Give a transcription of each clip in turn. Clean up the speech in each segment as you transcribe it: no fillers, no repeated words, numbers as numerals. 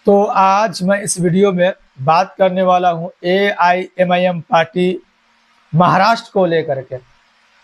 तो आज मैं इस वीडियो में बात करने वाला हूं AIMIM पार्टी महाराष्ट्र को लेकर के।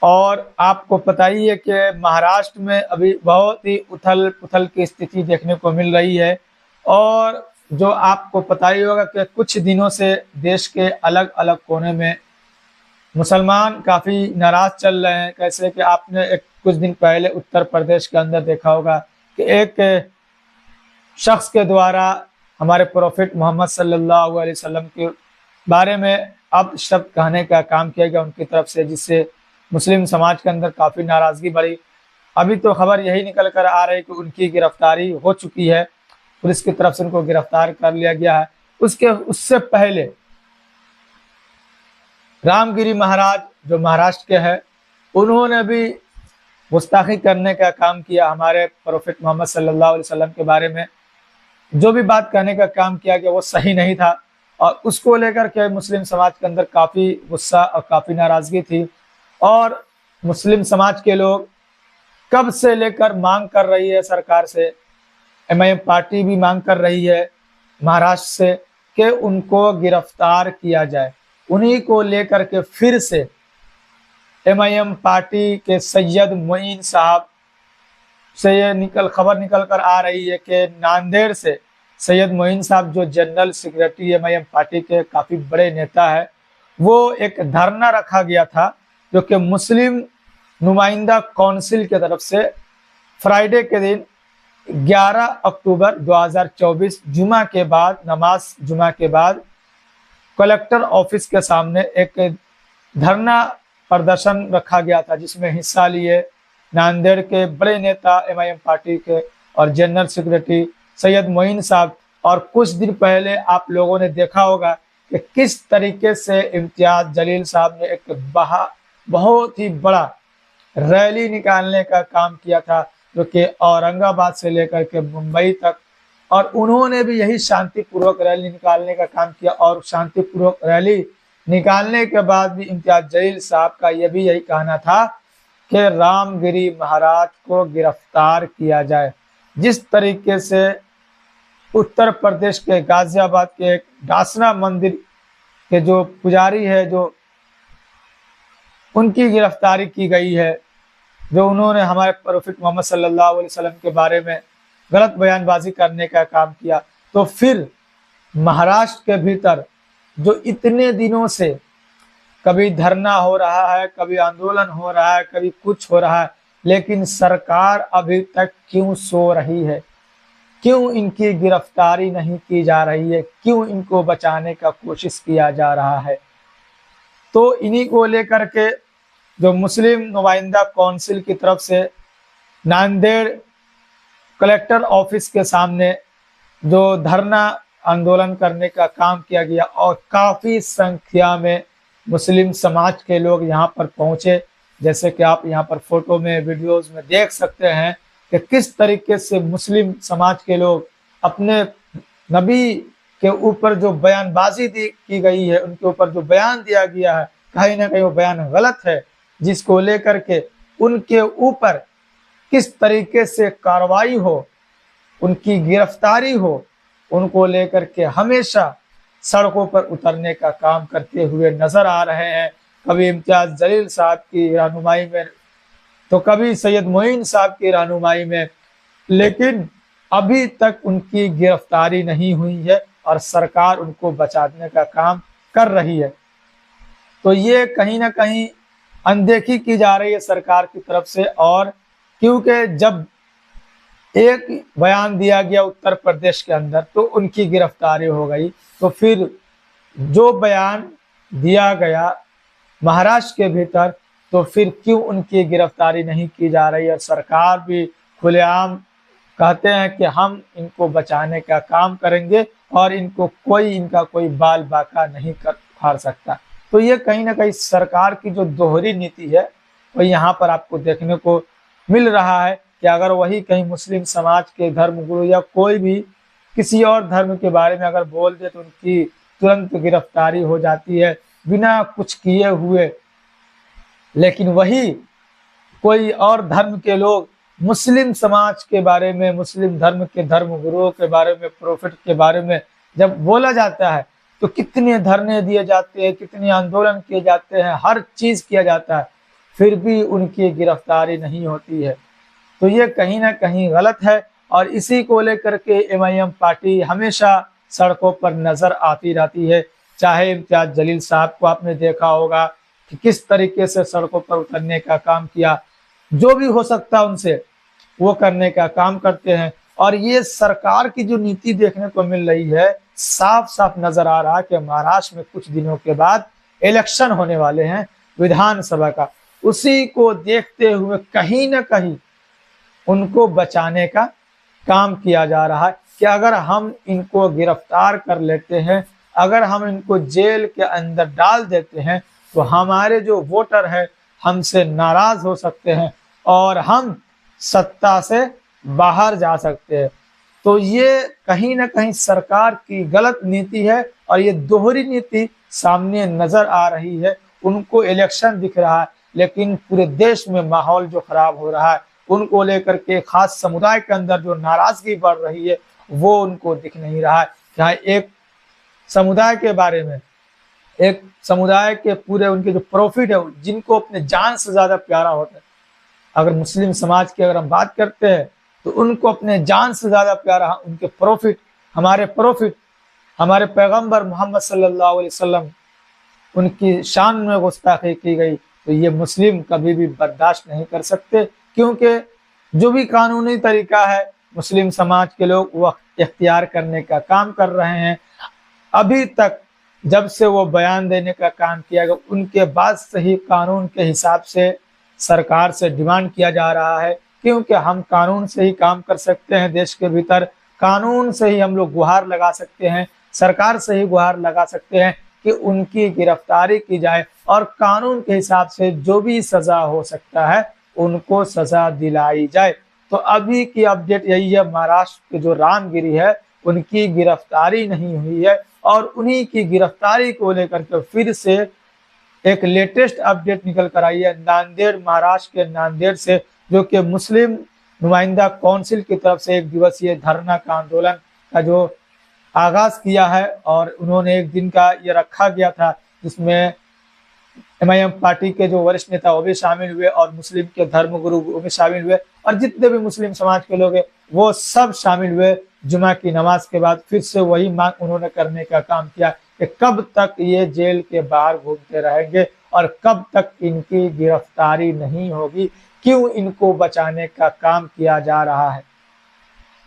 और आपको पता ही है कि महाराष्ट्र में अभी बहुत ही उथल पुथल की स्थिति देखने को मिल रही है। और जो आपको पता ही होगा कि कुछ दिनों से देश के अलग अलग कोने में मुसलमान काफ़ी नाराज चल रहे हैं। कैसे कि आपने कुछ दिन पहले उत्तर प्रदेश के अंदर देखा होगा कि एक शख्स के द्वारा हमारे प्रोफेट मोहम्मद सल्लल्लाहु अलैहि वसल्लम के बारे में अब शब्द कहने का काम किया गया उनकी तरफ से, जिससे मुस्लिम समाज के अंदर काफ़ी नाराज़गी बढ़ी। अभी तो खबर यही निकल कर आ रही है कि उनकी गिरफ्तारी हो चुकी है, पुलिस की तरफ से उनको गिरफ्तार कर लिया गया है। उससे पहले रामगिरी महाराज जो महाराष्ट्र के हैं, उन्होंने भी गुस्ताखी करने का काम किया हमारे प्रोफेट मोहम्मद सल्लल्लाहु अलैहि वसल्लम के बारे में। जो भी बात कहने का काम किया गया वो सही नहीं था और उसको लेकर के मुस्लिम समाज के अंदर काफ़ी गुस्सा और काफ़ी नाराज़गी थी। और मुस्लिम समाज के लोग कब से लेकर मांग कर रही है सरकार से, MIM पार्टी भी मांग कर रही है महाराष्ट्र से कि उनको गिरफ्तार किया जाए। उन्हीं को लेकर के फिर से MIM पार्टी के सैयद मोइन साहब से ये खबर निकल कर आ रही है कि नांदेड़ से सैयद मोइन साहब जो जनरल सेक्रेटरी MIM पार्टी के काफ़ी बड़े नेता है, वो एक धरना रखा गया था जो कि मुस्लिम नुमाइंदा काउंसिल की तरफ से फ्राइडे के दिन 11 अक्टूबर 2024 जुमा के बाद, नमाज जुमा के बाद कलेक्टर ऑफिस के सामने एक धरना प्रदर्शन रखा गया था, जिसमें हिस्सा लिए नांदेड़ के बड़े नेता MIM पार्टी के और जनरल सेक्रेटरी सैयद मोइन साहब। और कुछ दिन पहले आप लोगों ने देखा होगा कि किस तरीके से इम्तियाज जलील साहब ने एक बहुत ही बड़ा रैली निकालने का काम किया था, जो कि औरंगाबाद से लेकर के मुंबई तक, और उन्होंने भी यही शांतिपूर्वक रैली निकालने का काम किया। और शांतिपूर्वक रैली निकालने के बाद भी इम्तियाज जलील साहब का यह भी यही कहना था कि रामगिरी महाराज को गिरफ्तार किया जाए। जिस तरीके से उत्तर प्रदेश के गाजियाबाद के एक डासना मंदिर के जो पुजारी है, जो उनकी गिरफ्तारी की गई है, जो उन्होंने हमारे प्रोफेट मोहम्मद सल्लल्लाहु अलैहि वसल्लम के बारे में गलत बयानबाजी करने का काम किया। तो फिर महाराष्ट्र के भीतर जो इतने दिनों से कभी धरना हो रहा है, कभी आंदोलन हो रहा है, कभी कुछ हो रहा है, लेकिन सरकार अभी तक क्यों सो रही है? क्यों इनकी गिरफ्तारी नहीं की जा रही है? क्यों इनको बचाने का कोशिश किया जा रहा है? तो इन्हीं को लेकर के जो मुस्लिम नुमाइंदा काउंसिल की तरफ से नांदेड़ कलेक्टर ऑफिस के सामने जो धरना आंदोलन करने का काम किया गया और काफ़ी संख्या में मुस्लिम समाज के लोग यहाँ पर पहुँचे, जैसे कि आप यहाँ पर फोटो में वीडियोस में देख सकते हैं कि किस तरीके से मुस्लिम समाज के लोग अपने नबी के ऊपर जो बयानबाजी की गई है, उनके ऊपर जो बयान दिया गया है, कहीं ना कहीं वो बयान गलत है, जिसको लेकर के उनके ऊपर किस तरीके से कार्रवाई हो, उनकी गिरफ्तारी हो, उनको लेकर के हमेशा सड़कों पर उतरने का काम करते हुए नजर आ रहे हैं। कभी इम्तियाज जलील साहब की रहनुमाई में, तो कभी सैयद मोइन साहब की रहनुमाई में, लेकिन अभी तक उनकी गिरफ्तारी नहीं हुई है और सरकार उनको बचाने का काम कर रही है। तो ये कहीं ना कहीं अनदेखी की जा रही है सरकार की तरफ से। और क्योंकि जब एक बयान दिया गया उत्तर प्रदेश के अंदर तो उनकी गिरफ्तारी हो गई, तो फिर जो बयान दिया गया महाराष्ट्र के भीतर, तो फिर क्यों उनकी गिरफ्तारी नहीं की जा रही है? सरकार भी खुलेआम कहते हैं कि हम इनको बचाने का काम करेंगे और इनका कोई बाल बाका नहीं कर फाड़ सकता। तो ये कहीं ना कहीं सरकार की जो दोहरी नीति है वो यहाँ पर आपको देखने को मिल रहा है कि अगर वही कहीं मुस्लिम समाज के धर्मगुरु या कोई भी किसी और धर्म के बारे में अगर बोल दे तो उनकी तुरंत गिरफ्तारी हो जाती है बिना कुछ किए हुए। लेकिन वही कोई और धर्म के लोग मुस्लिम समाज के बारे में, मुस्लिम धर्म के धर्म गुरुओं के बारे में, प्रोफेट के बारे में जब बोला जाता है तो कितने धरने दिए जाते हैं, कितने आंदोलन किए जाते हैं, हर चीज किया जाता है, फिर भी उनकी गिरफ्तारी नहीं होती है। तो ये कहीं ना कहीं गलत है और इसी को लेकर के MIM पार्टी हमेशा सड़कों पर नजर आती रहती है। चाहे इम्तियाज जलील साहब को आपने देखा होगा कि किस तरीके से सड़कों पर उतरने का काम किया, जो भी हो सकता है उनसे वो करने का काम करते हैं। और ये सरकार की जो नीति देखने को मिल रही है, साफ साफ नजर आ रहा है कि महाराष्ट्र में कुछ दिनों के बाद इलेक्शन होने वाले हैं विधानसभा का। उसी को देखते हुए कहीं ना कहीं उनको बचाने का काम किया जा रहा है कि अगर हम इनको गिरफ्तार कर लेते हैं, अगर हम इनको जेल के अंदर डाल देते हैं तो हमारे जो वोटर है हमसे नाराज हो सकते हैं और हम सत्ता से बाहर जा सकते हैं। तो ये कहीं ना कहीं सरकार की गलत नीति है और ये दोहरी नीति सामने नजर आ रही है। उनको इलेक्शन दिख रहा है लेकिन पूरे देश में माहौल जो खराब हो रहा है, उनको लेकर के खास समुदाय के अंदर जो नाराजगी बढ़ रही है वो उनको दिख नहीं रहा है। जहाँ एक समुदाय के बारे में, एक समुदाय के पूरे उनके जो प्रॉफिट है, जिनको अपने जान से ज्यादा प्यारा होता है, अगर मुस्लिम समाज की अगर हम बात करते हैं तो उनको अपने जान से ज्यादा प्यारा उनके प्रॉफिट, हमारे पैगंबर मोहम्मद सल्लल्लाहु अलैहि वसल्लम, उनकी शान में गुस्ताखी की गई तो ये मुस्लिम कभी भी बर्दाश्त नहीं कर सकते। क्योंकि जो भी कानूनी तरीका है मुस्लिम समाज के लोग वो इख्तियार करने का काम कर रहे हैं। अभी तक जब से वो बयान देने का काम किया गया उनके बाद से ही कानून के हिसाब से सरकार से डिमांड किया जा रहा है, क्योंकि हम कानून से ही काम कर सकते हैं। देश के भीतर कानून से ही हम लोग गुहार लगा सकते हैं, सरकार से ही गुहार लगा सकते हैं कि उनकी गिरफ्तारी की जाए और कानून के हिसाब से जो भी सजा हो सकता है उनको सजा दिलाई जाए। तो अभी की अपडेट यही है, महाराष्ट्र के जो रामगिरी है उनकी गिरफ्तारी नहीं हुई है और उन्हीं की गिरफ्तारी को लेकर के फिर से एक लेटेस्ट अपडेट निकल कर आई है नांदेड़, महाराष्ट्र के नांदेड़ से, जो कि मुस्लिम नुमाइंदा काउंसिल की तरफ से एक दिवसीय धरना का आंदोलन का जो आगाज किया है और उन्होंने एक दिन का ये रखा गया था जिसमें MIM पार्टी के जो वरिष्ठ नेता वो भी शामिल हुए और मुस्लिम के धर्म गुरु वो भी शामिल हुए और जितने भी मुस्लिम समाज के लोग हैं वो सब शामिल हुए। जुमा की नमाज के बाद फिर से वही मांग उन्होंने करने का काम किया कि कब तक ये जेल के बाहर घूमते रहेंगे और कब तक इनकी गिरफ्तारी नहीं होगी, क्यों इनको बचाने का काम किया जा रहा है।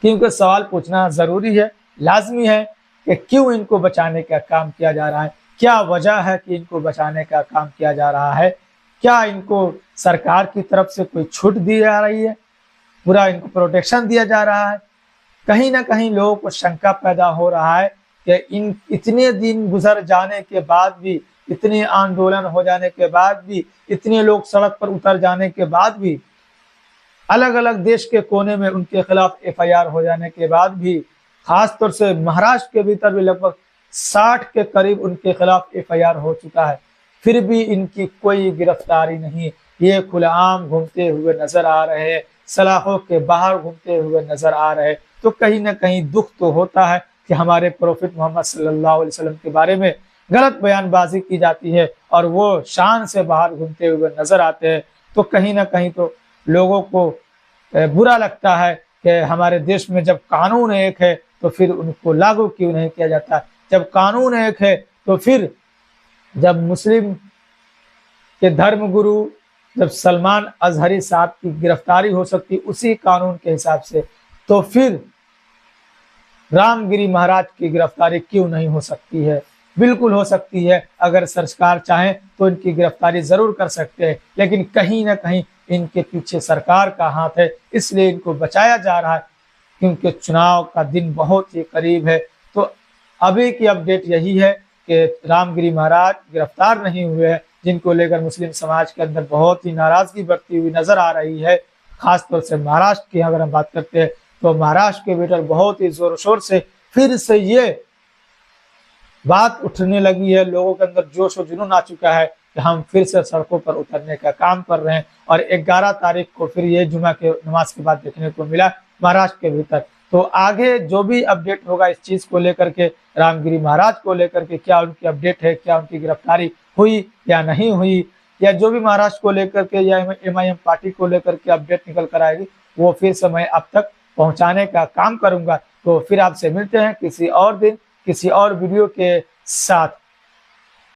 क्योंकि सवाल पूछना जरूरी है, लाजमी है कि क्यों इनको बचाने का काम किया जा रहा है, क्या वजह है कि इनको बचाने का काम किया जा रहा है, क्या इनको सरकार की तरफ से कोई छूट दी जा रही है, पूरा इनको प्रोटेक्शन दिया जा रहा है। कहीं ना कहीं लोगों को शंका पैदा हो रहा है कि इन इतने दिन गुजर जाने के बाद भी, इतने आंदोलन हो जाने के बाद भी, इतने लोग सड़क पर उतर जाने के बाद भी, अलग अलग देश के कोने में उनके खिलाफ FIR हो जाने के बाद भी, खासतौर से महाराष्ट्र के भीतर भी लगभग 60 के करीब उनके खिलाफ FIR हो चुका है, फिर भी इनकी कोई गिरफ्तारी नहीं। ये खुलेआम घूमते हुए नजर आ रहे हैं, सलाखों के बाहर घूमते हुए नजर आ रहे हैं। तो कहीं ना कहीं दुख तो होता है कि हमारे प्रोफेट मोहम्मद सल्लल्लाहु अलैहि वसल्लम के बारे में गलत बयानबाजी की जाती है और वो शान से बाहर घूमते हुए नजर आते हैं। तो कहीं ना कहीं तो लोगों को बुरा लगता है कि हमारे देश में जब कानून एक है तो फिर उनको लागू क्यों नहीं किया जाता। जब कानून एक है तो फिर जब मुस्लिम के धर्म गुरु जब सलमान अजहरी साहब की गिरफ्तारी हो सकती उसी कानून के हिसाब से, तो फिर रामगिरी महाराज की गिरफ्तारी क्यों नहीं हो सकती है। बिल्कुल हो सकती है, अगर सरकार चाहे तो इनकी गिरफ्तारी जरूर कर सकते हैं, लेकिन कहीं ना कहीं इनके पीछे सरकार का हाथ है, इसलिए इनको बचाया जा रहा है क्योंकि चुनाव का दिन बहुत ही करीब है। तो अभी की अपडेट यही है कि रामगिरी महाराज गिरफ्तार नहीं हुए हैं, जिनको लेकर मुस्लिम समाज के अंदर बहुत ही नाराजगी बढ़ती हुई नजर आ रही है। खासतौर से महाराष्ट्र की अगर हम बात करते हैं तो महाराष्ट्र के भीतर बहुत ही जोर शोर से फिर से ये बात उठने लगी है, लोगों के अंदर जोश और जुनून आ चुका है कि हम फिर से सड़कों पर उतरने का काम कर रहे हैं। और 11 तारीख को फिर ये जुमा के नमाज के बाद देखने को मिला महाराष्ट्र के भीतर। तो आगे जो भी अपडेट होगा इस चीज को लेकर के, रामगिरी महाराज को लेकर के, क्या उनकी अपडेट है, क्या उनकी गिरफ्तारी हुई या नहीं हुई, या जो भी महाराष्ट्र को लेकर के या MIM पार्टी को लेकर के अपडेट निकल कर आएगी, वो फिर से मैं अब तक पहुंचाने का काम करूंगा। तो फिर आपसे मिलते हैं किसी और दिन किसी और वीडियो के साथ।